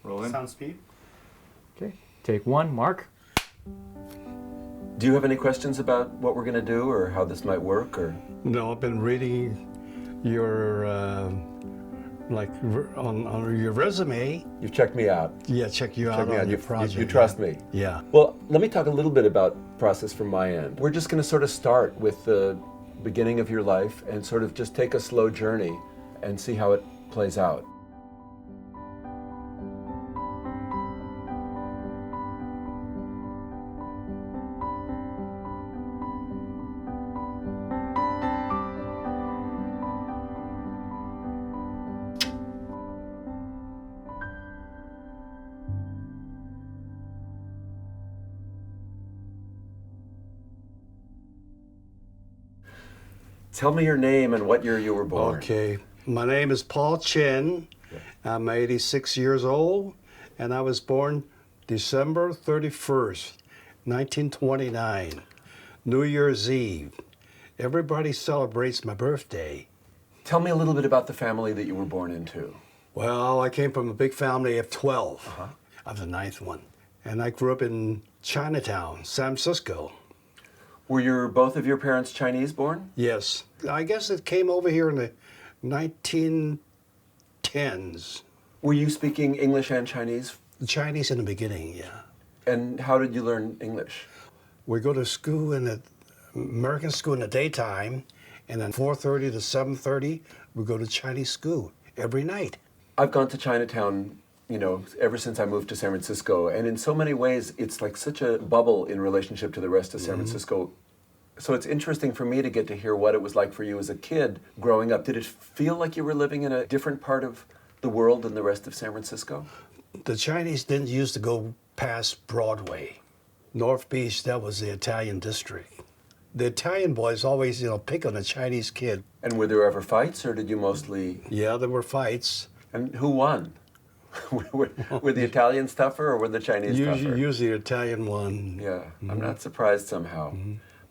Rolling. Sound speed. Okay, take one, Mark. Do you have any questions about what we're going to do or how this might work? Or No, I've been reading your, on your resume. you've checked me out. Yeah, check you out on your project. You trust me. Yeah. Well, let me talk a little bit about process from my end. We're just going to sort of start with the beginning of your life and sort of just take a slow journey and see how it plays out. Tell me your name and what year you were born. Okay. My name is Paul Chen. I'm 86 years old, and I was born December 31st, 1929, New Year's Eve. Everybody celebrates my birthday. Tell me a little bit about the family that you were born into. Well, I came from a big family of 12. I was the ninth one. And I grew up in Chinatown, San Francisco. Were both of your parents Chinese born? Yes. I guess it came over here in the 1910s. Were you speaking English and Chinese? Chinese in the beginning, yeah. And how did you learn English? We go to school American school in the daytime, and then 4:30 to 7:30, we go to Chinese school every night. I've gone to Chinatown, ever since I moved to San Francisco, and in so many ways, it's like such a bubble in relationship to the rest of San Francisco. So it's interesting for me to get to hear what it was like for you as a kid growing up. Did it feel like you were living in a different part of the world than the rest of San Francisco? The Chinese didn't used to go past Broadway. North Beach, that was the Italian district. The Italian boys always, pick on a Chinese kid. And were there ever fights, or did you mostly... Yeah, there were fights. And who won? were the Italians tougher, or were the Chinese tougher? Usually the Italian one. Yeah, I'm not surprised somehow.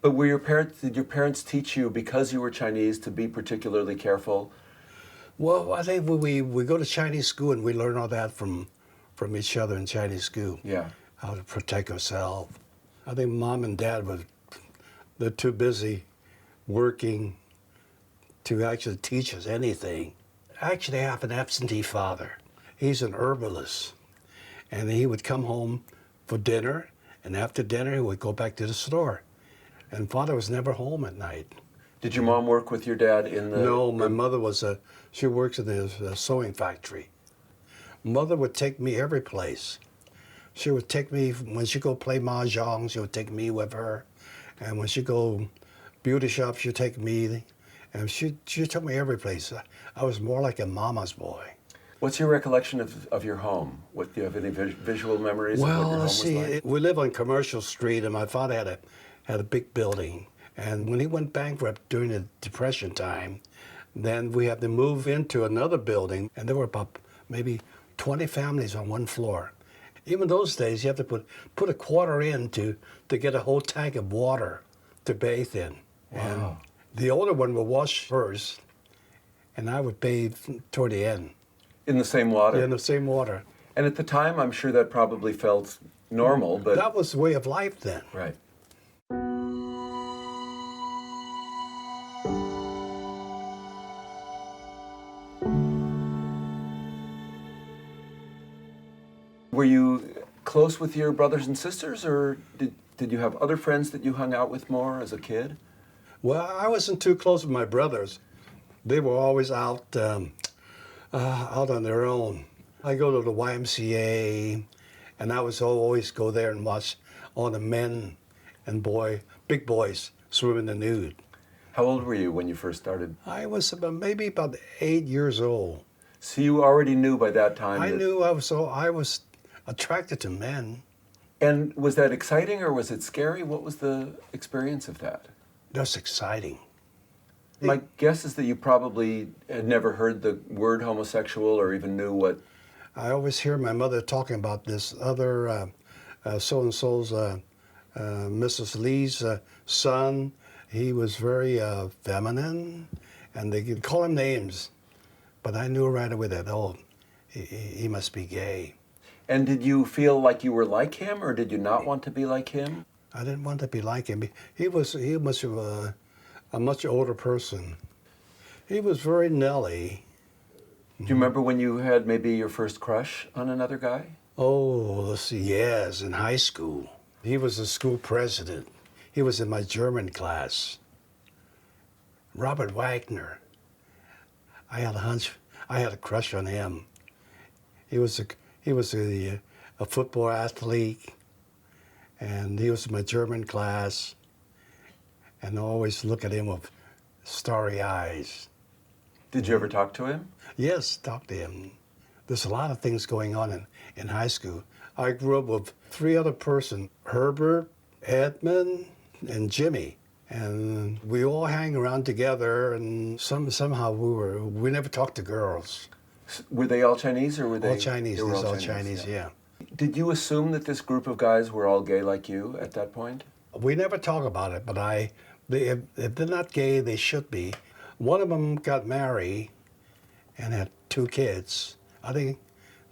But did your parents teach you, because you were Chinese, to be particularly careful? Well, I think we go to Chinese school and we learn all that from each other in Chinese school. Yeah. How to protect ourselves. I think Mom and Dad they're too busy working to actually teach us anything. Actually, I have an absentee father. He's an herbalist. And he would come home for dinner, and after dinner, he would go back to the store. And Father was never home at night. Did your mom work with your dad in the... No, my mother she works in the sewing factory. Mother would take me every place. She would take me, when she go play mahjong, she would take me with her. And when she go beauty shop, she'd take me. And she took me every place. I was more like a mama's boy. What's your recollection of your home? Do you have any visual memories of what your home was like? We live on Commercial Street, and my father had a big building. And when he went bankrupt during the Depression time, then we had to move into another building, and there were about maybe 20 families on one floor. Even those days, you have to put a quarter in to get a whole tank of water to bathe in. Wow. And the older one would wash first, and I would bathe toward the end. In the same water? Yeah, in the same water. And at the time, I'm sure that probably felt normal, but... That was the way of life then. Right. Were you close with your brothers and sisters, or did you have other friends that you hung out with more as a kid? Well, I wasn't too close with my brothers. They were always out on their own. I go to the YMCA, and I was always go there and watch all the men and big boys swim in the nude. How old were you when you first started? I was maybe about 8 years old. So you already knew by that time I knew I was attracted to men. And was that exciting or was it scary? What was the experience of that? That's exciting. My guess is that you probably had never heard the word homosexual or even knew what... I always hear my mother talking about this other so-and-so's, Mrs. Lee's son. He was very feminine, and they could call him names. But I knew right away that, he must be gay. And did you feel like you were like him, or did you not want to be like him? I didn't want to be like him. He was a much older person. He was very Nelly. Do you remember when you had maybe your first crush on another guy? Oh, let's see, yes, in high school. He was the school president. He was in my German class. Robert Wagner. I had a hunch, I had a crush on him. He was a football athlete, and he was in my German class, and I always look at him with starry eyes. Did you ever talk to him? Yes, talk to him. There's a lot of things going on in high school. I grew up with 3 other persons, Herbert, Edmund, and Jimmy. And we all hang around together, and somehow we never talked to girls. Were they all Chinese, or were they All Chinese, They were all Chinese, yeah. Did you assume that this group of guys were all gay like you at that point? We never talk about it, but if they're not gay, they should be. One of them got married and had 2 kids. I think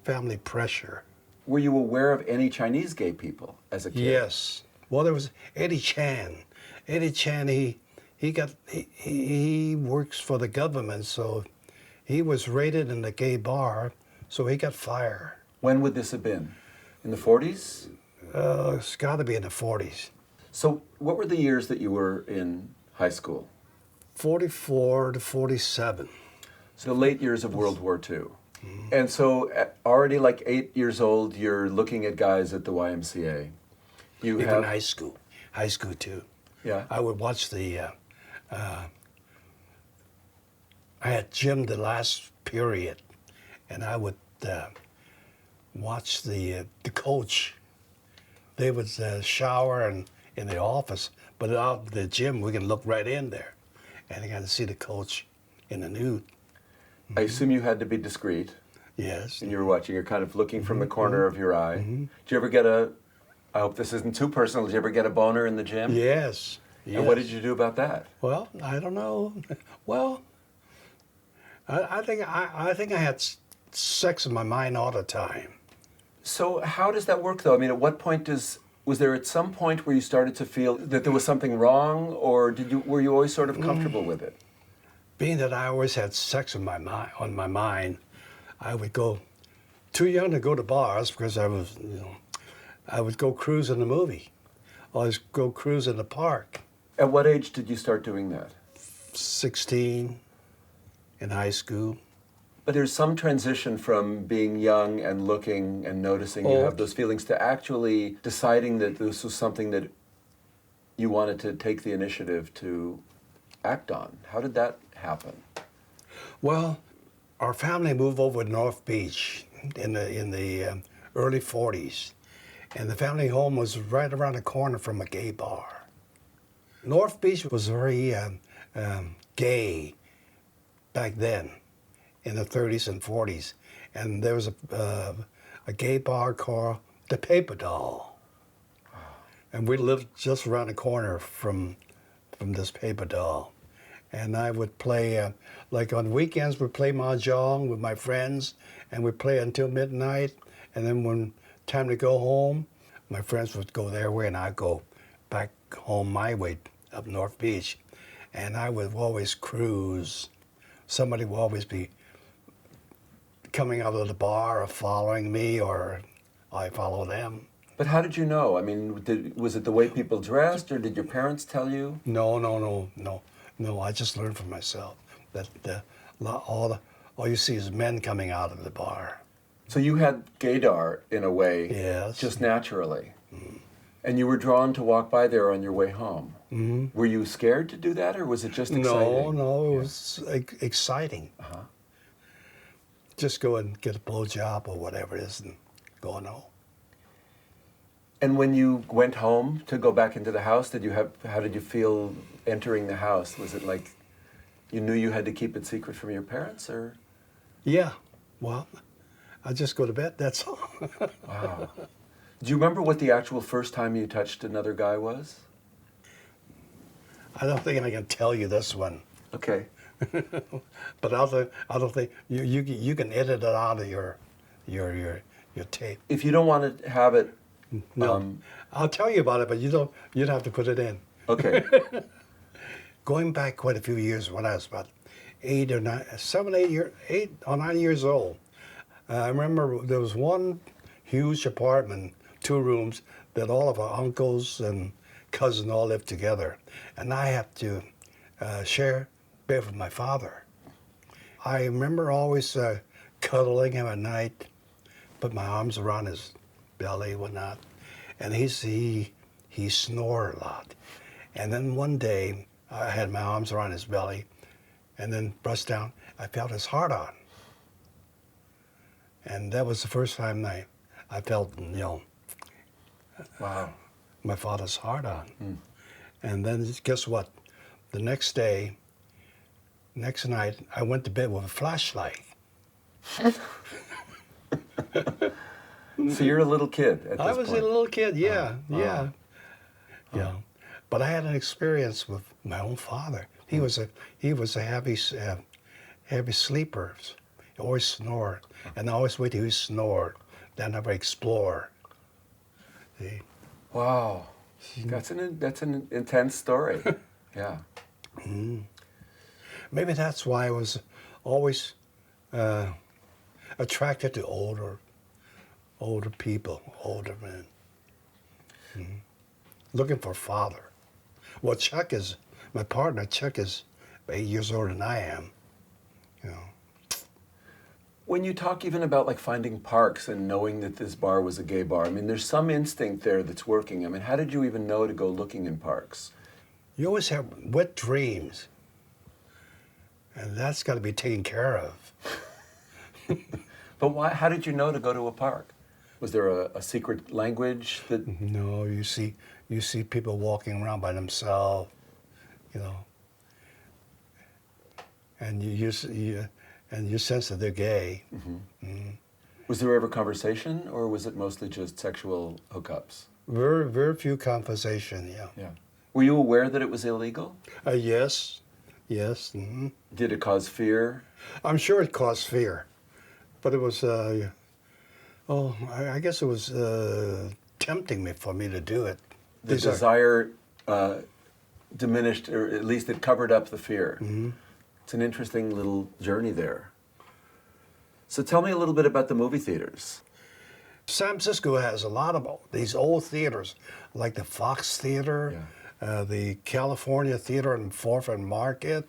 family pressure. Were you aware of any Chinese gay people as a kid? Yes. Well, there was Eddie Chan. Eddie Chan, he works for the government, so he was raided in the gay bar, so he got fired. When would this have been? In the 40s? It's got to be in the 40s. So what were the years that you were in high school? 44 to 47. So the late years of World War II. And so already like 8 years old, you're looking at guys at the YMCA. You Even have high school too. Yeah. I would watch I had gym the last period, and I would watch the coach. They would shower in the office, but out the gym we can look right in there, and I got to see the coach in the nude. I assume you had to be discreet. Yes. And you were watching, you're kind of looking from the corner of your eye. Did you ever get I hope this isn't too personal, did you ever get a boner in the gym? Yes. And what did you do about that? Well, I don't know. Well, I think I had sex in my mind all the time. So how does that work though? I mean, at what point was there at some point where you started to feel that there was something wrong, or were you always sort of comfortable with it? Being that I always had sex on my mind, I would go too young to go to bars because I would go cruise in the movie. I would go cruise in the park. At what age did you start doing that? 16 in high school. But there's some transition from being young and looking and noticing you have those feelings to actually deciding that this was something that you wanted to take the initiative to act on. How did that happen? Well, our family moved over to North Beach in the early 40s, and the family home was right around the corner from a gay bar. North Beach was very gay back then, in the 30s and 40s, and there was a gay bar called the Paper Doll, and we lived just around the corner from this Paper Doll. And I would play, like on weekends, we'd play mahjong with my friends, and we'd play until midnight. And then when time to go home, my friends would go their way, and I'd go back home my way up North Beach. And I would always cruise. Somebody would always be coming out of the bar or following me, or I follow them. But how did you know? I mean, was it the way people dressed, or did your parents tell you? No, I just learned from myself that all you see is men coming out of the bar. So you had gaydar in a way, Yes. just naturally. And you were drawn to walk by there on your way home. Mm-hmm. Were you scared to do that, or was it just exciting? No, it was exciting. Uh-huh. Just go and get a blowjob or whatever it is and go on home. And when you went home to go back into the house, how did you feel entering the house? Was it like you knew you had to keep it secret from your parents, or? Yeah, well, I just go to bed, that's all. Wow. Do you remember what the actual first time you touched another guy was? I don't think I can tell you this one. Okay. But I don't think you can edit it out of your your tape. If you don't want to have it, No, I'll tell you about it, but you'd have to put it in. okay. Going back quite a few years when I was about 8 or 9 years old, I remember there was one huge apartment, 2 rooms, that all of our uncles and cousins all lived together. And I had to share bed with my father. I remember always cuddling him at night, put my arms around his belly, whatnot. And he snored a lot. And then one day, I had my arms around his belly, and then brushed down, I felt his heart on. And that was the first time I felt, Wow. my father's heart on. And then guess what? The next night, I went to bed with a flashlight. So you're a little kid at this I was point. a little kid, yeah, Wow. yeah. Yeah. But I had an experience with my own father. He was a heavy sleeper. He always snored. And I always wait till he snored. Then I would explore. See? Wow. That's an intense story. Yeah. Maybe that's why I was always attracted to older people, older men. Looking for a father. Well, my partner, Chuck is 8 years older than I am. When you talk even about like finding parks and knowing that this bar was a gay bar, I mean, there's some instinct there that's working. I mean, how did you even know to go looking in parks? You always have wet dreams. And that's got to be taken care of. But why? How did you know to go to a park? Was there a secret language that? No, you see people walking around by themselves, and you sense that they're gay. Was there ever conversation, or was it mostly just sexual hookups? Very, very few conversation. Yeah. Yeah. Were you aware that it was illegal? Yes. Mm-hmm. Did it cause fear? I'm sure it caused fear, but it was. I guess it was tempting for me to do it. The desire diminished, or at least it covered up the fear. It's an interesting little journey there. So tell me a little bit about the movie theaters. San Francisco has a lot of these old theaters, like the Fox Theater, the California Theater in 4th and Market.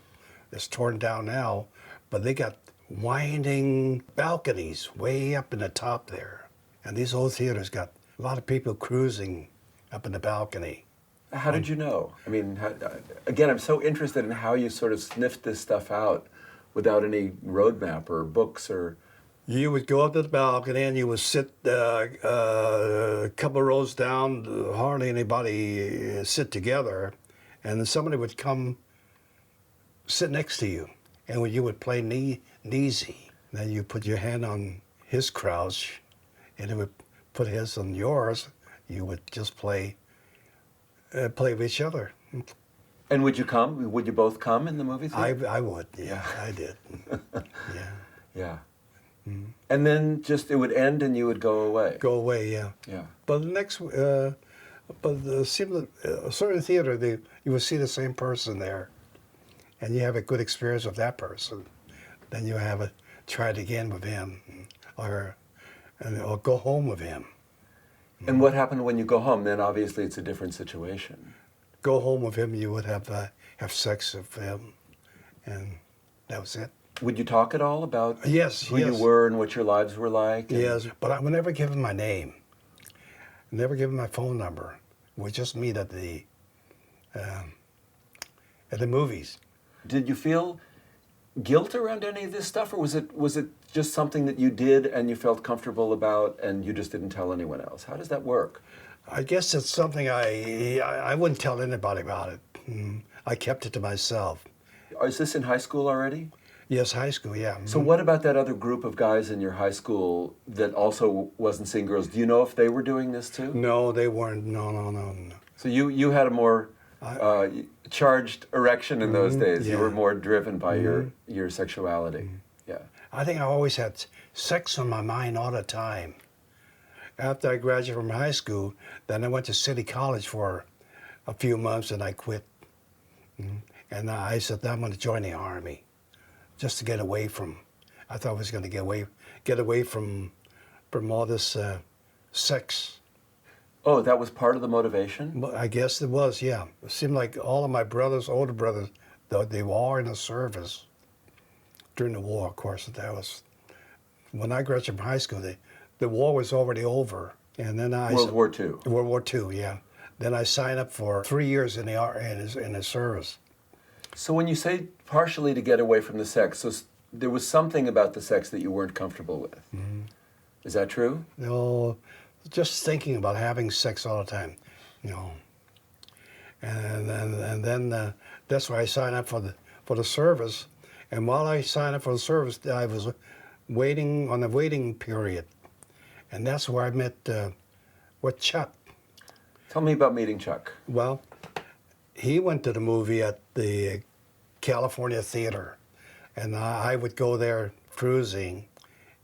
It's torn down now, but they got winding balconies way up in the top there. And these old theaters got a lot of people cruising up in the balcony. How did you know? I mean, again, I'm so interested in how you sort of sniffed this stuff out without any roadmap or books or... You would go up to the balcony and you would sit a couple of rows down, hardly anybody sit together, and then somebody would come sit next to you, and you would play kneesy. Then you put your hand on his crouch, and he would put his on yours. You would just play with each other. And would you come? Would you both come in the movie theater? I would, yeah, I did. Yeah. Yeah. And then just it would end and you would go away. Go away, yeah. Yeah. But the next, a certain theater, you will see the same person there, and you have a good experience with that person. Then you have try it again with him, or go home with him. And what happened when you go home? Then obviously it's a different situation. Go home with him, you would have sex with him, and that was it. Would you talk at all about who you yes. were and what your lives were like? Yes, but I would never give him my name. Never give him my phone number. We just meet at the movies. Did you feel guilt around any of this stuff, or was it just something that you did and you felt comfortable about and you just didn't tell anyone else? How does that work? I guess it's something I wouldn't tell anybody about it. I kept it to myself. Is this in high school already? Yes, high school, yeah. So what about that other group of guys in your high school that also wasn't seeing girls? Do you know if they were doing this too? No, they weren't. No. So you had a more charged erection in those days. yeah. You were more driven by your sexuality. Yeah. I think I always had sex on my mind all the time. after I graduated from high school, then I went to City College for a few months and I quit. And I said, I'm going to join the Army just to get away from, I thought I was going to get away from all this sex. Oh, that was part of the motivation? But I guess it was, yeah. It seemed like all of my brothers, older brothers, they were all in the service during the war, of course. That was, when I graduated from high school, the war was already over. And then World War II. World War II, yeah. Then I signed up for 3 years in the service. So when you say partially to get away from the sex, so there was something about the sex that you weren't comfortable with. Is that true? You know, just thinking about having sex all the time, you know. And then that's why I signed up for the service. And while I signed up for the service, I was waiting on the waiting period. And that's where I met with Chuck. Tell me about meeting Chuck. Well, he went to the movie at the California Theater, and I would go there cruising,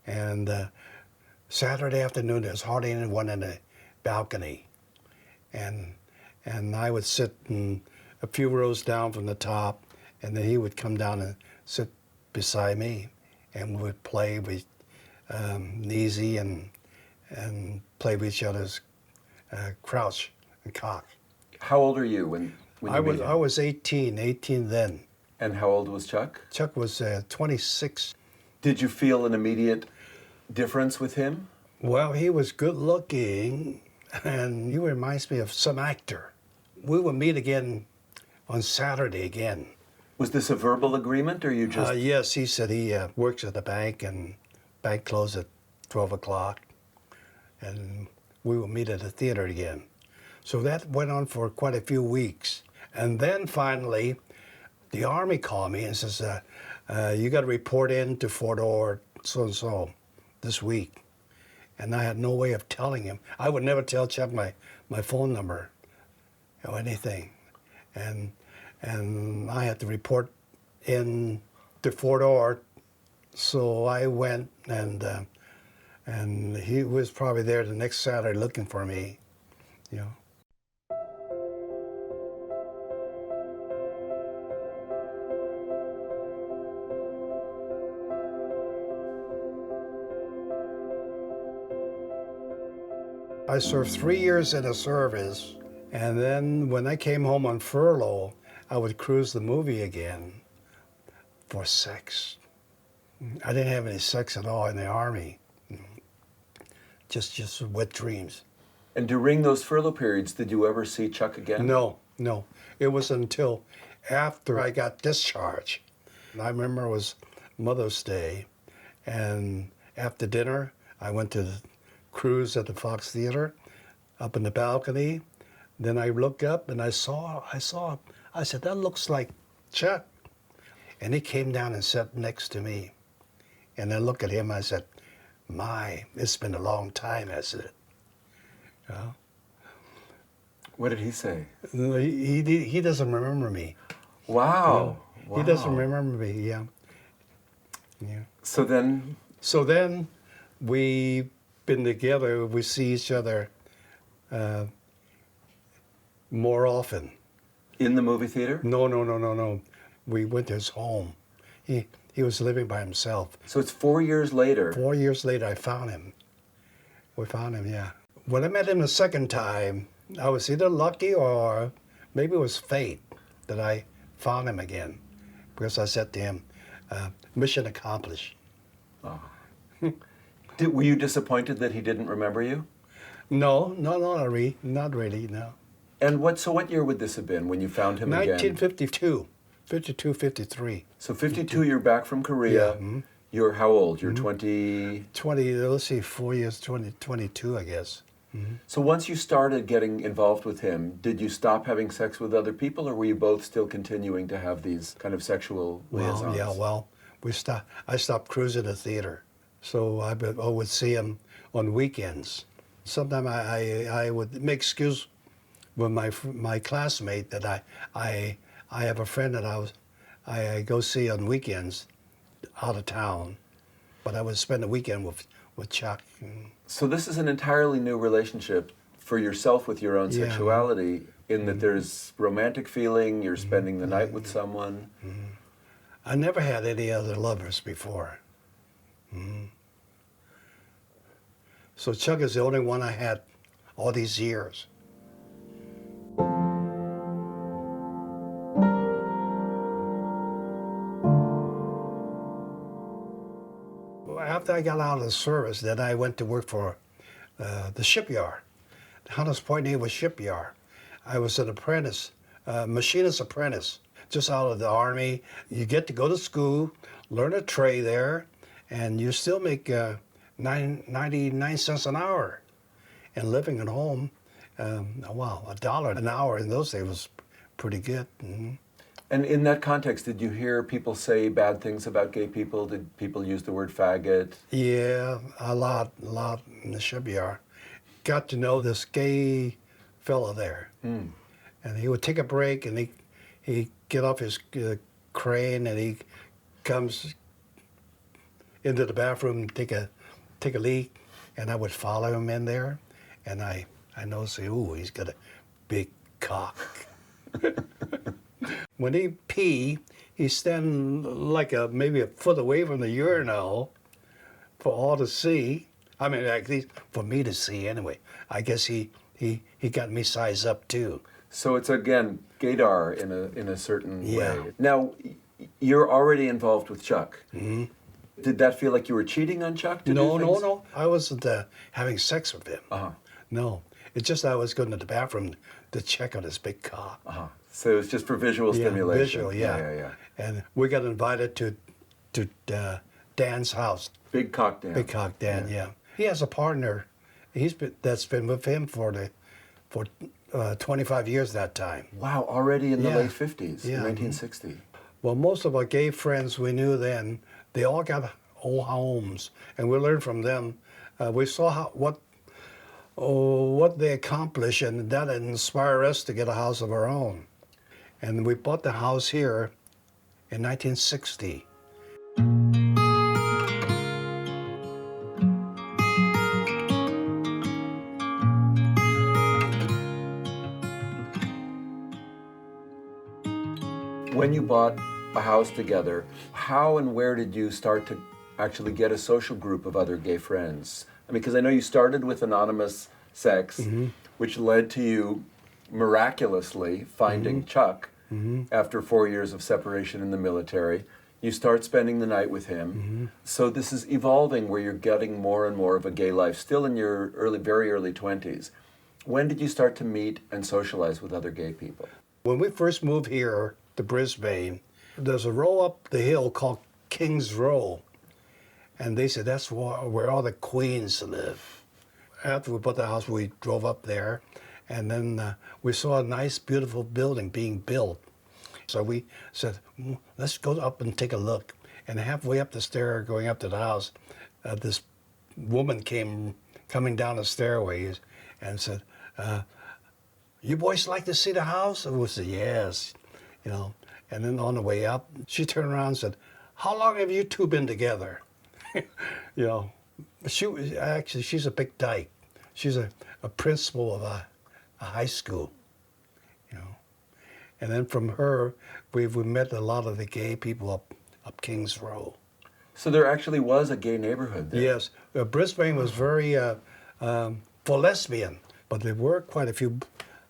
and Saturday afternoon there was hardly anyone in the balcony, and I would sit a few rows down from the top, and then he would come down and sit beside me, and we would play with Neasy and play with each other's crouch and cock. How old are you when you met him? I was 18 then. And how old was Chuck? Chuck was 26. Did you feel an immediate difference with him? Well, he was good looking, and he reminds me of some actor. We would meet again on Saturday again. Was this a verbal agreement, or you just... Yes, he said he works at the bank, and bank closed at 12 o'clock, and we would meet at the theater again. So that went on for quite a few weeks. And then finally, the Army called me and says, you got to report in to Fort Ord so-and-so this week. And I had no way of telling him. I would never tell Chuck my phone number or anything. And I had to report in to Fort Ord. So I went, and he was probably there the next Saturday looking for me, you know. I served 3 years in the service, and then when I came home on furlough, I would cruise the movie again for sex. I didn't have any sex at all in the Army, just wet dreams. And during those furlough periods, did you ever see Chuck again? No. It was until after I got discharged. I remember it was Mother's Day, and after dinner, I went to the cruise at the Fox Theater, up in the balcony. Then I looked up and I said, that looks like Chuck. And he came down and sat next to me. And I looked at him, I said, my, it's been a long time, I said. You know? What did he say? He doesn't remember me. Wow. You know? He doesn't remember me, yeah. So then we've been together, we see each other more often. In the movie theater? No. We went to his home. He was living by himself. So it's 4 years later. 4 years later, I found him. We found him, yeah. When I met him the second time, I was either lucky or maybe it was fate that I found him again. Because I said to him, mission accomplished. Oh. Were you disappointed that he didn't remember you? No, not really, no. And what year would this have been when you found him again? 1952, 52, 53. So 52, you're back from Korea. Yeah. You're how old? You're 20? 20, let's see, 4 years, 22, I guess. So once you started getting involved with him, did you stop having sex with other people, or were you both still continuing to have these kind of sexual liaisons? I stopped cruising the theater. So I would see him on weekends. Sometimes I would make excuse with my classmate that I have a friend that I go see on weekends out of town, but I would spend the weekend with with Chuck. So this is an entirely new relationship for yourself with your own Yeah. sexuality, in that there's romantic feeling, you're spending the night with someone. I never had any other lovers before. So Chuck is the only one I had all these years. After I got out of the service, then I went to work for the shipyard, Hunters Point Naval Shipyard. I was an apprentice, machinist apprentice, just out of the Army. You get to go to school, learn a trade there, and you still make 99 cents an hour. And living at home, wow, $1 an hour in those days was pretty good. And in that context, did you hear people say bad things about gay people? Did people use the word faggot? Yeah, a lot in the shipyard. Got to know this gay fella there. And he would take a break and he'd get off his crane and he comes into the bathroom, take a leak, and I would follow him in there. And I noticed, ooh, he's got a big cock. When he pee, he's standing like maybe a foot away from the urinal for all to see. I mean, at least for me to see anyway. I guess he got me sized up too. So it's, again, gaydar in a certain Yeah. way. Now, you're already involved with Chuck. Did that feel like you were cheating on Chuck? To do things? No. I wasn't having sex with him. No. It's just I was going to the bathroom to check on his big cock. So it was just for visual stimulation. Visual, yeah. And we got invited to Dan's house. Big cock Dan. Big cock Dan, yeah. He has a partner. That's been with him for 25 years that time. Wow, already in the Yeah. late 50s, Yeah. 1960. Well, most of our gay friends we knew then, they all got old homes, and we learned from them. We saw what they accomplished, and that inspired us to get a house of our own. And we bought the house here in 1960. When you bought a house together, how and where did you start to actually get a social group of other gay friends? I mean, because I know you started with anonymous sex, which led to you miraculously finding Chuck after 4 years of separation in the military. You start spending the night with him. So this is evolving where you're getting more and more of a gay life, still in your very early 20s. When did you start to meet and socialize with other gay people? When we first moved here to Brisbane, there's a row up the hill called King's Row. And they said that's where all the queens live. After we bought the house, we drove up there. And then we saw a nice, beautiful building being built. So we said, let's go up and take a look. And halfway up the stair, going up to the house, this woman came coming down the stairways and said, you boys like to see the house? And we said, yes, you know. And then on the way up, she turned around and said, how long have you two been together? You know, she's a big dyke. She's a principal of a high school, you know. And then from her, we met a lot of the gay people up King's Row. So there actually was a gay neighborhood there. Yes, Brisbane was very for lesbian, but there were quite a few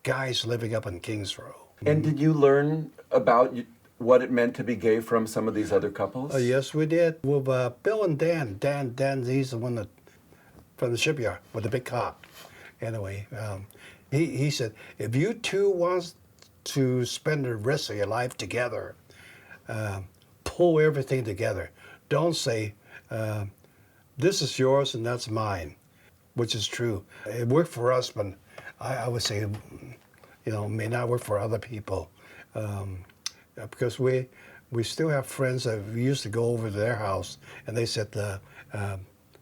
guys living up in King's Row. And did you learn about what it meant to be gay from some of these other couples? Yes, we did. With Bill and Dan. Dan, he's the one that from the shipyard with the big cock. Anyway, he said, if you two want to spend the rest of your life together, pull everything together. Don't say, this is yours and that's mine, which is true. It worked for us, but I would say, you know, may not work for other people. Because we still have friends that we used to go over to their house and they said,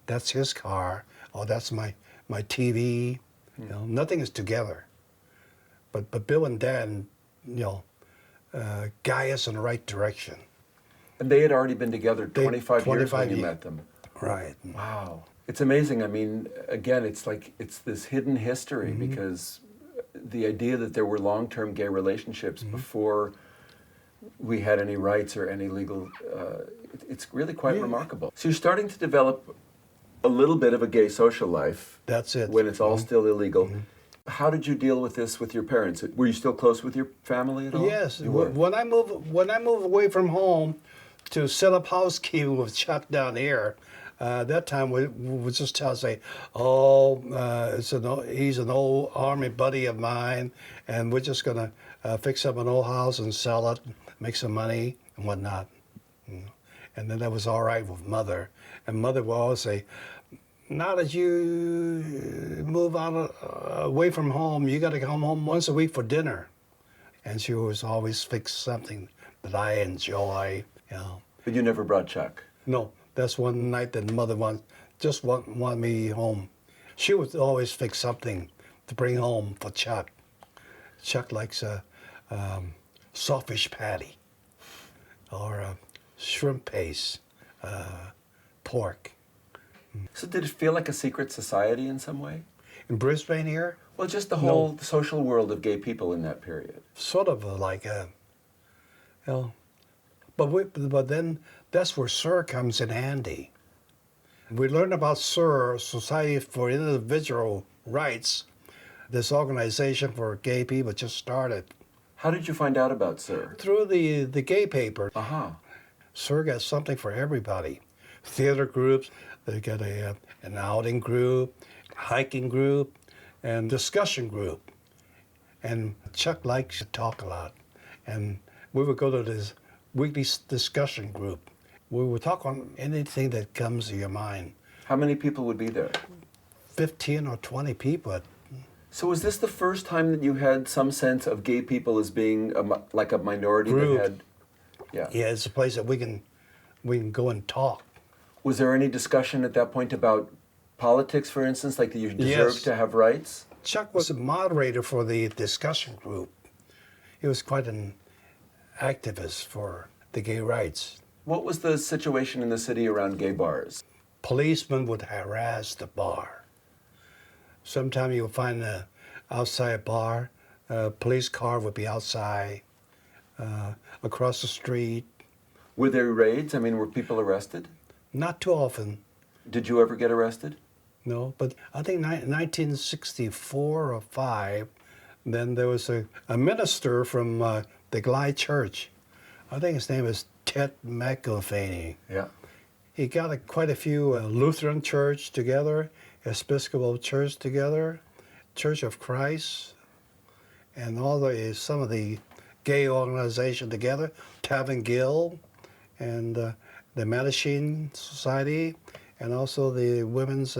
that's his car, or that's my TV. You know, nothing is together. But Bill and Dan, you know, guide us in the right direction. And they had already been together 25 years when you years. met them. Right. Wow. It's amazing. I mean, again, it's like it's this hidden history because the idea that there were long-term gay relationships before we had any rights or any legal, it's really quite remarkable. So you're starting to develop a little bit of a gay social life. That's it. When it's all still illegal. How did you deal with this with your parents? Were you still close with your family at all? Yes. You were. When I moved away from home to set up housekeeping with Chuck down here, that time we just say, he's an old army buddy of mine, and we're just gonna fix up an old house and sell it, make some money and whatnot. And then that was all right with Mother, and Mother would always say, now that you move out away from home, you got to come home once a week for dinner. And she was always fix something that I enjoy, you know. But you never brought Chuck? No, that's one night that Mother want me home. She would always fix something to bring home for Chuck. Chuck likes a sawfish patty or shrimp paste, pork. So did it feel like a secret society in some way? In Brisbane here? Well, just the whole social world of gay people in that period. Sort of like a, you know, but then that's where SIR comes in handy. We learned about SIR, Society for Individual Rights. This organization for gay people just started. How did you find out about SIR? Through the gay paper. Uh-huh. SIR got something for everybody. Theater groups, they got an outing group, hiking group, and discussion group. And Chuck likes to talk a lot. And we would go to this weekly discussion group. We would talk on anything that comes to your mind. How many people would be there? 15 or 20 people. So was this the first time that you had some sense of gay people as being like a minority Group. that had... Yeah, it's a place that we can go and talk. Was there any discussion at that point about politics, for instance, like that you deserved to have rights? Chuck was a moderator for the discussion group. He was quite an activist for the gay rights. What was the situation in the city around gay bars? Policemen would harass the bar. Sometimes you'll find an outside bar, a police car would be outside, across the street. Were there raids? I mean, were people arrested? Not too often, Did you ever get arrested? no, but I think 1964 or 5, then there was a minister from the Glide Church. I think his name is Ted McIlvaney. Yeah. He got quite a few Lutheran church together, Episcopal church together, Church of Christ, and some of the gay organization together, Tavern Guild, and the Mattachine Society, and also the Women's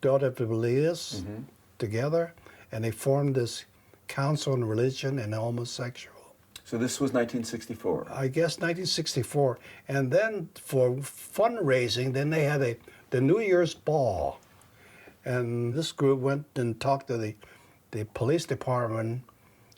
Daughter of the Believers together, and they formed this Council on Religion and Homosexual. So this was 1964. I guess 1964. And then for fundraising, then they had the New Year's ball. And this group went and talked to the police department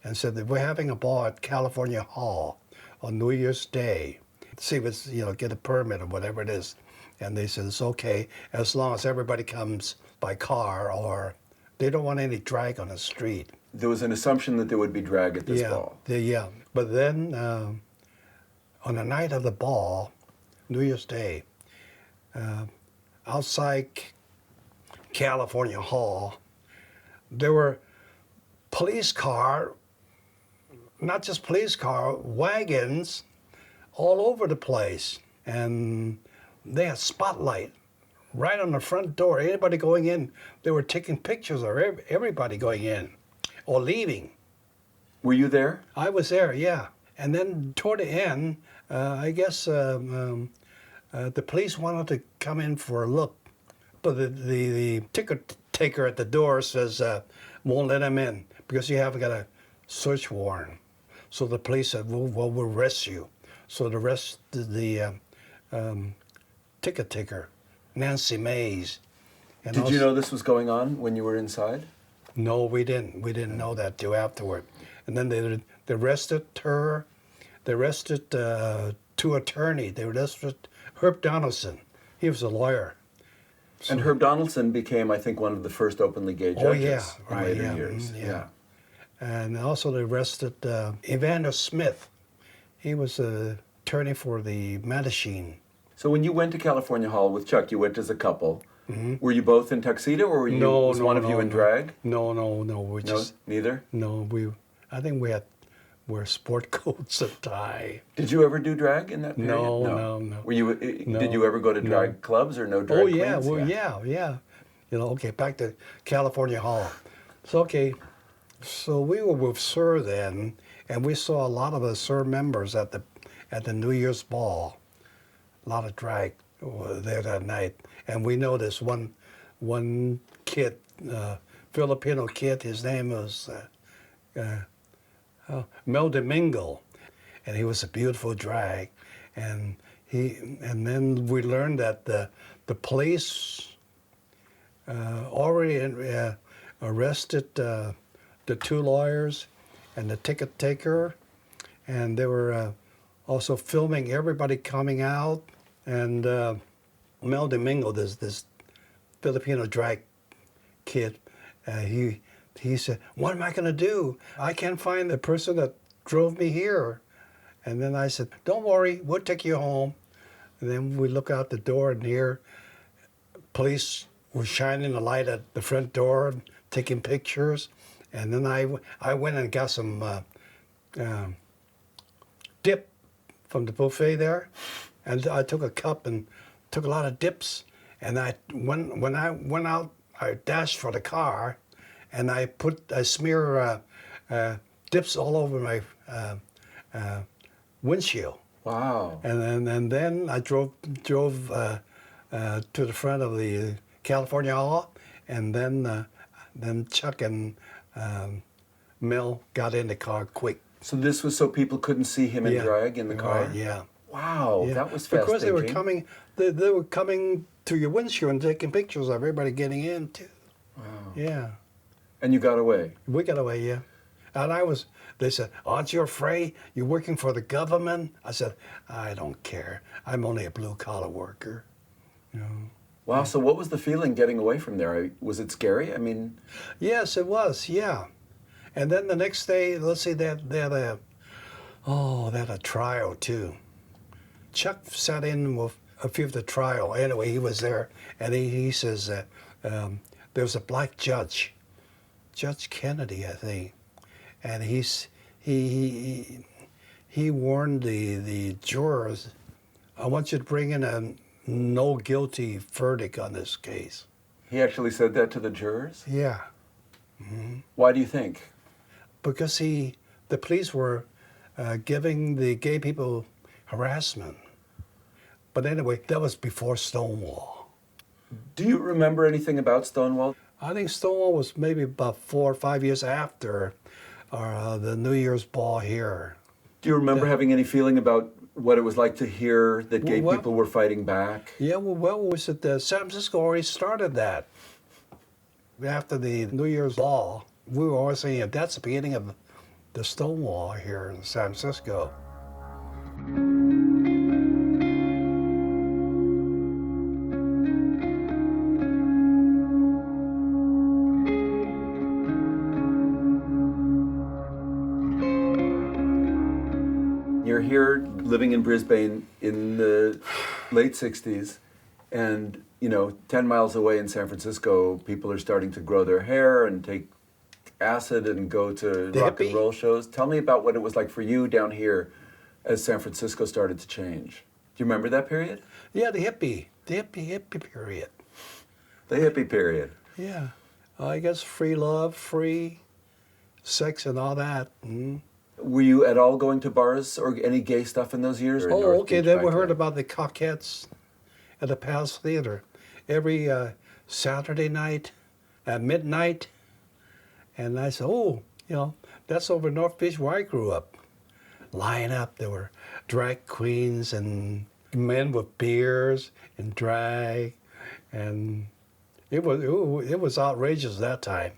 and said that we're having a ball at California Hall on New Year's Day. See if it's, get a permit or whatever it is. And they said it's okay as long as everybody comes by car, or they don't want any drag on the street. There was an assumption that there would be drag at this ball. But then on the night of the ball, New Year's Day, outside California Hall, there were police car, not just police car, wagons all over the place. And they had spotlight right on the front door. Anybody going in, they were taking pictures of everybody going in or leaving. Were you there? I was there, yeah. And then toward the end, I guess the police wanted to come in for a look. But the ticket taker at the door says, won't let them in because you haven't got a search warrant. So the police said, we'll arrest you. So the ticket taker, Nancy Mays. And Did you know this was going on when you were inside? No, we didn't. We didn't know that till afterward. And then they arrested her. They arrested two attorneys. They arrested Herb Donaldson. He was a lawyer. And Herb Donaldson became, I think, one of the first openly gay judges Oh, yeah, in right, later yeah, years. yeah. And also they arrested Evander Smith. He was an attorney for the Mattachine. So when you went to California Hall with Chuck, you went as a couple. Were you both in tuxedo, or was one of you in drag? No. We No, just neither? I think we had wear sport coats and tie. Did you ever do drag in that period? No. Were you? No, Did you ever go to drag clubs or no drag Oh yeah, queens? well yeah. Okay, back to California Hall. So we were with Sir then, and we saw a lot of the Sir members at the New Year's ball. A lot of drag there that night, and we noticed one kid, Filipino kid. His name was Mel Domingo, and he was a beautiful drag, and then we learned that the police already arrested the two lawyers and the ticket taker, and they were also filming everybody coming out. And Mel Domingo, this Filipino drag kid, he said, "What am I going to do? I can't find the person that drove me here." And then I said, "Don't worry, we'll take you home." And then we look out the door, and here, police were shining a light at the front door, taking pictures. And then I went and got some dip from the buffet there, and I took a cup and took a lot of dips. And when I went out, I dashed for the car, and I smear dips all over my windshield. Wow. And then I drove to the front of the California Hall, and then Chuck and Mel got in the car quick. So this was so people couldn't see him in drag in the car? Right, yeah. Wow, Yeah. that was fast Because they were thinking. they were coming to your windshield and taking pictures of everybody getting in too. Wow. Yeah. And you got away? We got away, yeah. And they said, "Aren't you afraid? You're working for the government?" I said, "I don't care. I'm only a blue-collar worker." You know. Wow, so what was the feeling getting away from there? Was it scary? I mean... Yes, it was, yeah. And then the next day, let's see, they had a trial too. Chuck sat in with a few of the trial. Anyway, he was there, and he says there was a black judge, Judge Kennedy, I think, and he warned the jurors, "I want you to bring in a no guilty verdict on this case." He actually said that to the jurors? Yeah. Why do you think? Because the police were giving the gay people harassment. But anyway, that was before Stonewall. Do you remember anything about Stonewall? I think Stonewall was maybe about 4 or 5 years after the New Year's ball here. Do you remember having any feeling about what it was like to hear that gay Well, people were fighting back? Yeah, well, was it San Francisco already started that. After the New Year's ball, we were always saying that's the beginning of the Stonewall here in San Francisco. You're here living in Brisbane in the late 60s, and 10 miles away in San Francisco, people are starting to grow their hair and take acid and go to rock and roll shows. Tell me about what it was like for you down here as San Francisco started to change. Do you remember that period? Yeah, the hippie period. The hippie period. Yeah, I guess free love, free sex, and all that. Mm. Were you at all going to bars or any gay stuff in those years? Oh, okay. Then we heard about the Coquettes at the Palace Theater every Saturday night at midnight. And I said, that's over North Beach where I grew up. Line up, there were drag queens and men with beers and drag. And it was outrageous that time.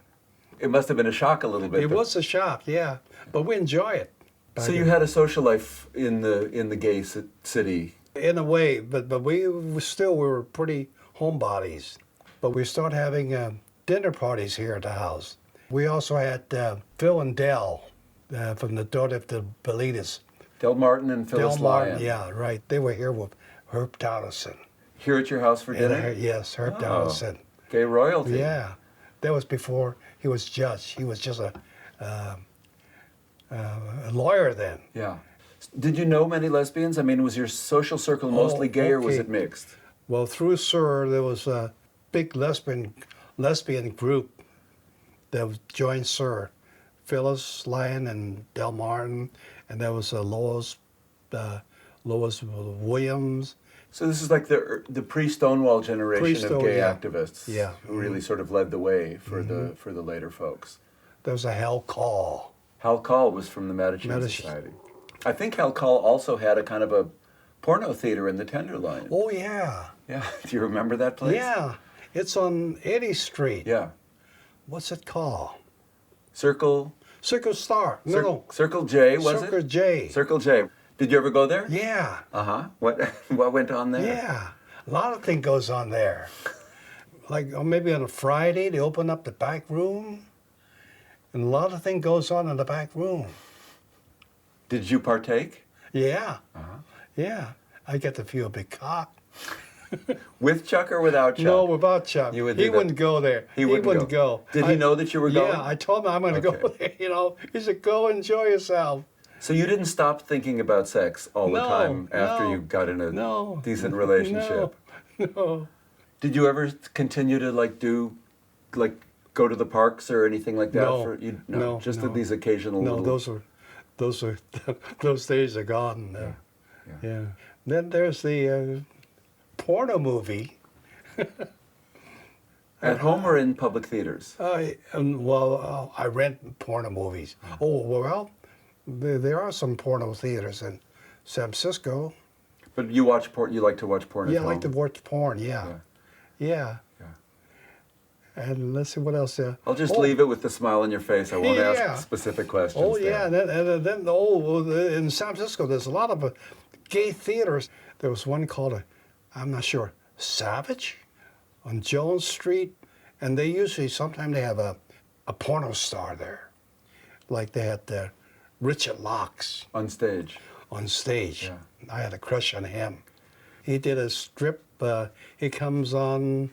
It must have been a shock a little bit. It was a shock, yeah. But we enjoy it. So you had a social life in the gay city. In a way, but we were pretty homebodies. But we started having dinner parties here at the house. We also had Phil and Dell from the Daughter of the Bellitas. Del Martin and Phyllis Del Martin, Lyon. yeah, right. They were here with Herb Donaldson. Here at your house for dinner? Yes, Herb Oh. Donaldson. Gay royalty. Yeah, that was before he was judge. He was just a lawyer then. Yeah. Did you know many lesbians? I mean, was your social circle mostly gay or was okay. it mixed? Well, through SUR, there was a big lesbian group that joined SUR. Phyllis Lyon and Del Martin, and there was Lois Williams. So this is like the pre-Stonewall generation of gay yeah. activists Yeah. who really sort of led the way for the later folks. There was a Hal Call. Hal Call was from the Mattachine Mattachine. Society. I think Hal Call also had a kind of a porno theater in the Tenderloin. Oh, yeah. Yeah. Do you remember that place? Yeah. It's on 80th Street. Yeah. What's it called? Circle Star. No. Circle J, was Circle it? J. Circle J. Did you ever go there? Yeah. Uh-huh. What went on there? Yeah. A lot of things goes on there. Like maybe on a Friday, they open up the back room, and a lot of things goes on in the back room. Did you partake? Yeah. Uh-huh. Yeah. I get to feel a big cock. With Chuck or without Chuck? No, without Chuck. You would He do that. wouldn't go there. He wouldn't go. Did he know that you were going? Yeah, I told him I'm going to go Okay. there. He said, go enjoy yourself. So you didn't stop thinking about sex all the No, time after no, you got in a no, decent relationship? No. Did you ever continue to go to the parks or anything like that? No, no, just no. these occasional No, little... those days are gone. Yeah. Then there's the porno movie. At home or in public theaters? I rent porno movies. Oh, well, there are some porno theaters in San Francisco. But you watch porn. You like to watch porn. Yeah, at I like to home? watch porn, yeah. Yeah. And let's see what else. I'll just leave it with the smile on your face. I won't Yeah. ask specific questions. Oh, there. yeah. Then in San Francisco, there's a lot of gay theaters. There was one called, I'm not sure, Savage on Jones Street. And they usually, sometimes they have a porno star there. Like they had Richard Locks On stage. on stage. Yeah. I had a crush on him. He did a strip. He comes on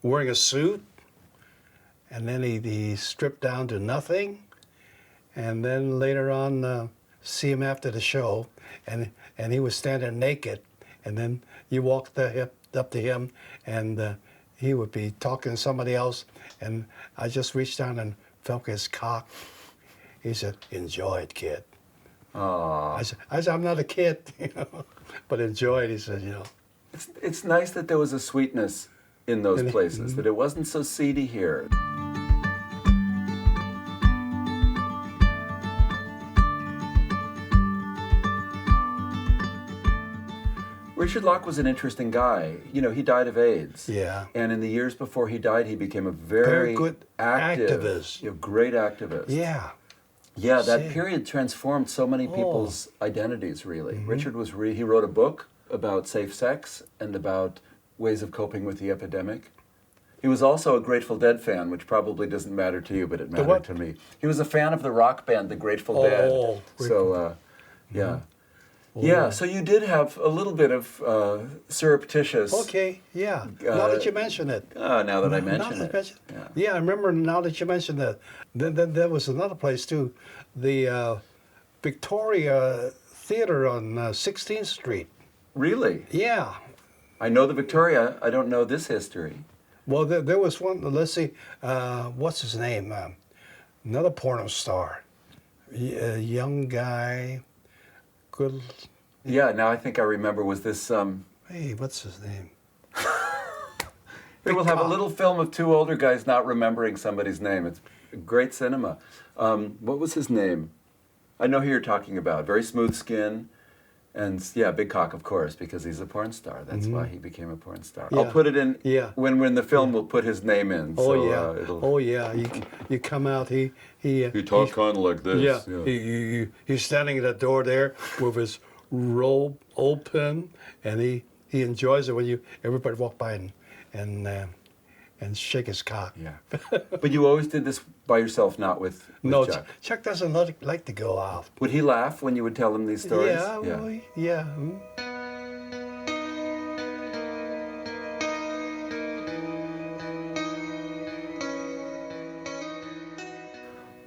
wearing a suit, and then he stripped down to nothing. And then later on, see him after the show, and he was standing naked. And then you walked up to him, and he would be talking to somebody else, and I just reached down and felt his cock. He said, "Enjoy it, kid." Aww. I said, "I'm not a kid," but enjoy it. He said, It's nice that there was a sweetness in those places, that it wasn't so seedy here. Richard Locke was an interesting guy. He died of AIDS. Yeah. And in the years before he died, he became a very, Very good active, activist. Great activist. Yeah. Yeah, that See. period transformed so many people's identities, really. Richard he wrote a book about safe sex and about ways of coping with the epidemic. He was also a Grateful Dead fan, which probably doesn't matter to you, but it mattered what? to me. He was a fan of the rock band, the Grateful Dead. So, yeah. Yeah, so you did have a little bit of surreptitious... Okay, yeah. Now that you mention it. now that I Now mention that it. you mention- Yeah. Yeah, I remember now that you mentioned that. Then there was another place too, the Victoria Theater on 16th Street. Really? Yeah. I know the Victoria. I don't know this history. Well, there was one, let's see, what's his name? Another porno star. A young guy, good. Yeah, now I think I remember. Was this... Hey, what's his name? We'll have a little film of two older guys not remembering somebody's name. It's great cinema. What was his name? I know who you're talking about. Very smooth skin. And yeah, big cock, of course, because he's a porn star. That's why he became a porn star. Yeah. I'll put it in. Yeah. When we're in the film, we'll put his name in. Oh, so, yeah. Oh, yeah. You come out, he talks kind of like this. Yeah. He's standing at the door there with his robe open, and he enjoys it when everybody walk by and shake his cock. Yeah. But you always did this by yourself, not with No, Chuck. Chuck doesn't like to go out. Would he laugh when you would tell him these stories? Yeah, well, yeah.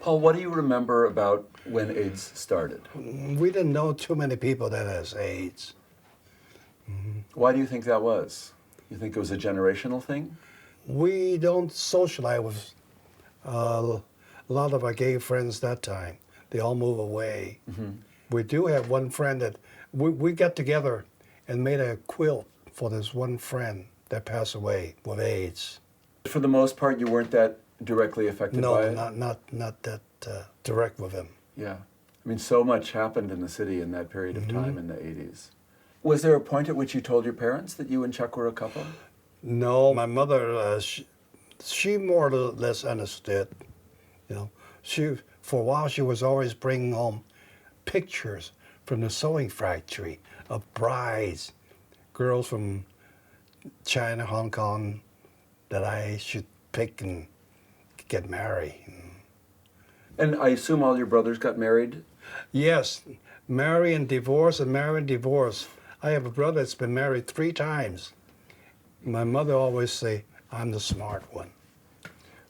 Paul, what do you remember about when AIDS started? We didn't know too many people that has AIDS. Why do you think that was? You think it was a generational thing? We don't socialize with a lot of our gay friends that time. They all move away. We do have one friend that we got together and made a quilt for this one friend that passed away with AIDS. For the most part, you weren't that directly affected by it? No, not that direct with him. Yeah. I mean, so much happened in the city in that period of time in the 80s. Was there a point at which you told your parents that you and Chuck were a couple? No, my mother, she more or less understood. You know, for a while she was always bringing home pictures from the sewing factory of brides, girls from China, Hong Kong, that I should pick and get married. And I assume all your brothers got married? Yes, marry and divorce and marry and divorce. I have a brother that's been married 3 times. My mother always say, I'm the smart one.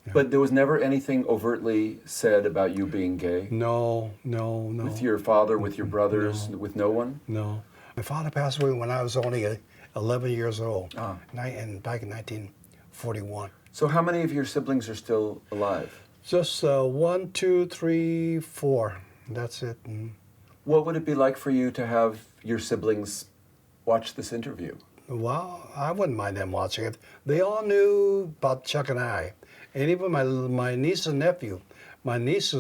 Yeah. But there was never anything overtly said about you being gay? No. With your father, with your brothers, with no one? No. My father passed away when I was only 11 years old, Ah. and back in 1941. So how many of your siblings are still alive? Just 1, 2, 3, 4. That's it. What would it be like for you to have your siblings watch this interview? Well, I wouldn't mind them watching it. They all knew about Chuck and I. And even my niece and nephew. My niece,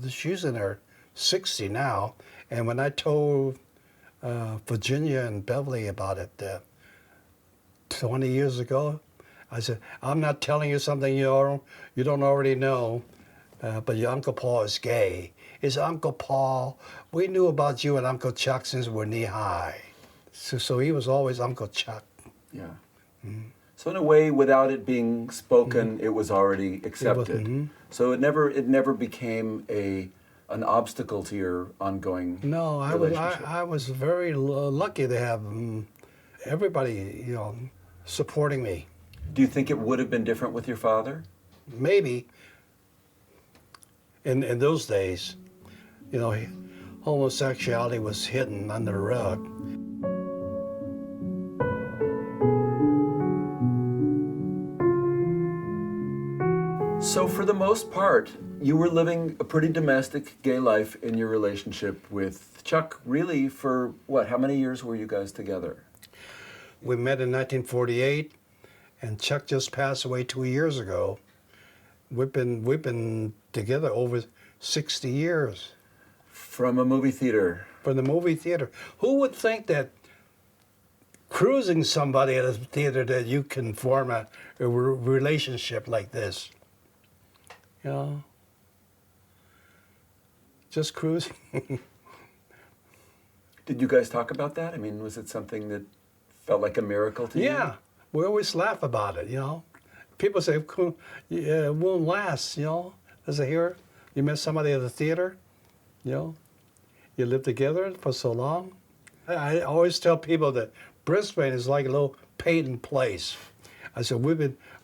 she's in her 60 now. And when I told Virginia and Beverly about it 20 years ago, I said, I'm not telling you something you don't already know, but your Uncle Paul is gay. It's Uncle Paul. We knew about you and Uncle Chuck since we were knee-high. So he was always Uncle Chuck. Yeah. So in a way, without it being spoken, it was already accepted. So it never became an obstacle to your ongoing relationship. I was very lucky to have everybody, supporting me. Do you think it would have been different with your father? Maybe. In those days, homosexuality was hidden under the rug. So for the most part, you were living a pretty domestic gay life in your relationship with Chuck, really for what? How many years were you guys together? We met in 1948, and Chuck just passed away 2 years ago. We've been together over 60 years. From a movie theater. From the movie theater. Who would think that cruising somebody at a theater that you can form a relationship like this? Just cruising. Did you guys talk about that? I mean, was it something that felt like a miracle to you? Yeah, we always laugh about it, People say, it won't last, As I hear, you met somebody at the theater, you live together for so long. I always tell people that Brisbane is like a little Peyton place. I said,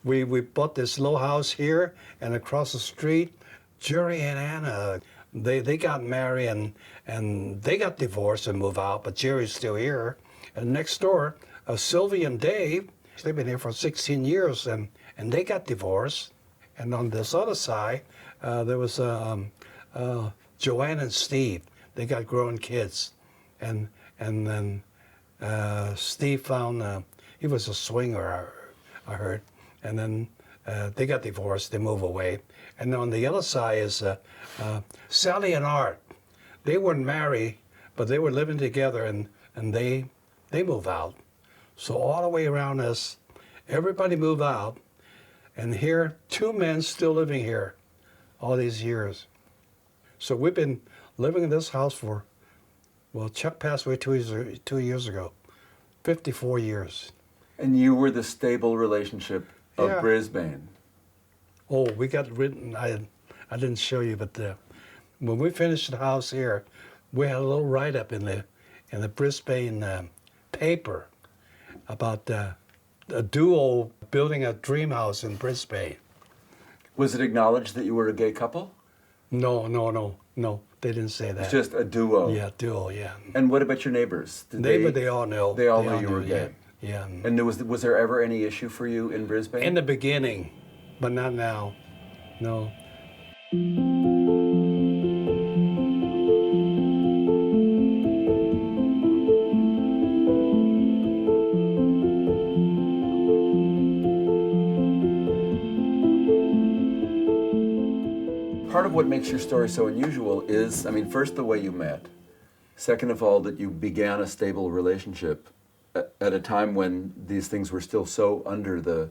we bought this little house here, and across the street, Jerry and Anna, they got married and they got divorced and moved out, but Jerry's still here. And next door, Sylvie and Dave, they've been here for 16 years, and they got divorced. And on this other side, there was Joanne and Steve. They got grown kids. And then Steve found, he was a swinger, I heard. And then they got divorced, they moved away. And on the other side is Sally and Art. They weren't married, but they were living together, and they moved out. So all the way around us, everybody moved out, and here, 2 men still living here all these years. So we've been living in this house for, Chuck passed away 2 years ago, 54 years. And you were the stable relationship of Yeah. Brisbane. Oh, we got written. I didn't show you, but when we finished the house here, we had a little write-up in the Brisbane paper about a duo building a dream house in Brisbane. Was it acknowledged that you were a gay couple? No. They didn't say that. It's just a duo. Yeah, duo. Yeah. And what about your neighbors? Did They all know. They all knew you were gay. Yeah. And was there ever any issue for you in Brisbane? In the beginning, but not now. No. Part of what makes your story so unusual is, I mean, first the way you met. Second of all, that you began a stable relationship at a time when these things were still so under the,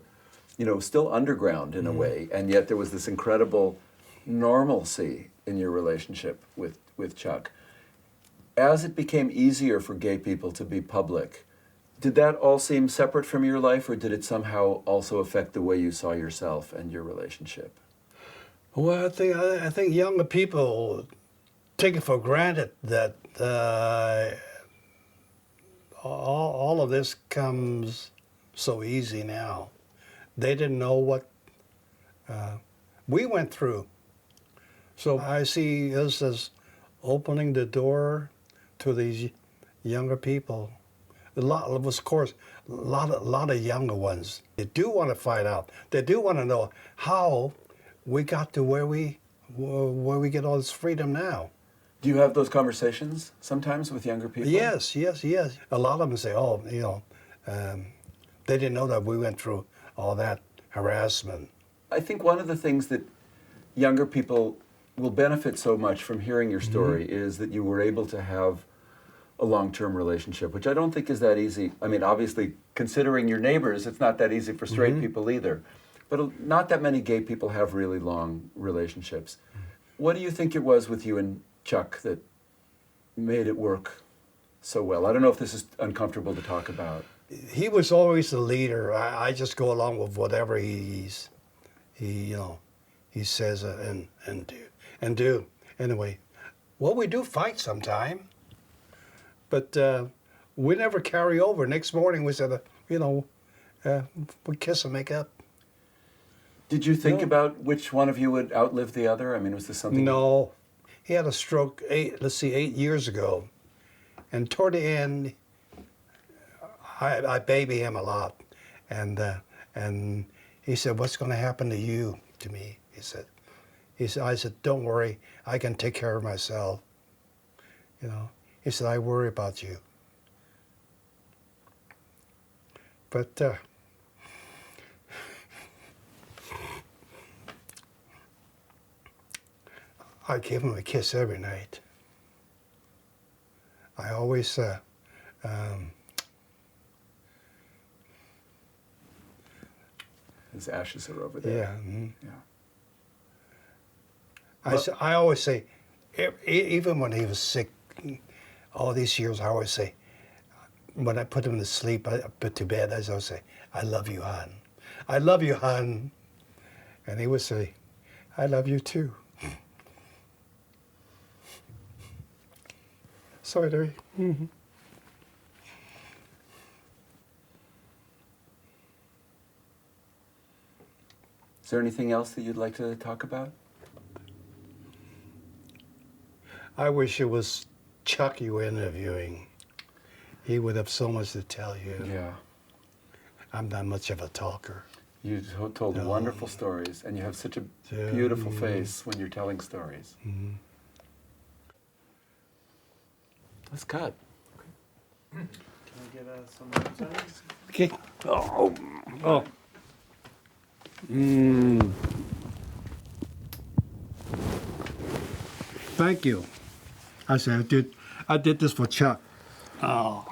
still underground in a way, and yet there was this incredible normalcy in your relationship with Chuck. As it became easier for gay people to be public, did that all seem separate from your life, or did it somehow also affect the way you saw yourself and your relationship? Well, I think younger people take it for granted that all of this comes so easy now. They didn't know what we went through. So I see us as opening the door to these younger people. A lot of younger ones. They do want to find out. They do want to know how we got to where we get all this freedom now. Do you have those conversations sometimes with younger people? Yes. A lot of them say, they didn't know that we went through all that harassment. I think one of the things that younger people will benefit so much from hearing your story is that you were able to have a long-term relationship, which I don't think is that easy. I mean, obviously, considering your neighbors, it's not that easy for straight people either. But not that many gay people have really long relationships. What do you think it was with you and Chuck that made it work so well? I don't know if this is uncomfortable to talk about. He was always the leader. I just go along with whatever he says and do. Anyway, well, we do fight sometime, but we never carry over. Next morning we said, we kiss and make up. Did you think about which one of you would outlive the other? I mean, was this something? No. He had a stroke 8 years ago. And toward the end, I baby him a lot. And he said, "What's going to happen to you?" to me. He said, I said, "Don't worry, I can take care of myself." He said, "I worry about you." But I give him a kiss every night. I always, His ashes are over there. yeah. Yeah. I always say, even when he was sick, all these years, I always say, when I put him to sleep, I put to bed, I always say, "I love you, hon. I love you, hon." And he would say, "I love you too." Sorry, Larry. Is there anything else that you'd like to talk about? I wish it was Chuck you were interviewing. He would have so much to tell you. Yeah. I'm not much of a talker. You told wonderful stories, and you have such a beautiful face when you're telling stories. Let's cut. Can I get some more time? Okay. Oh. Thank you. I said I did this for Chuck. Oh.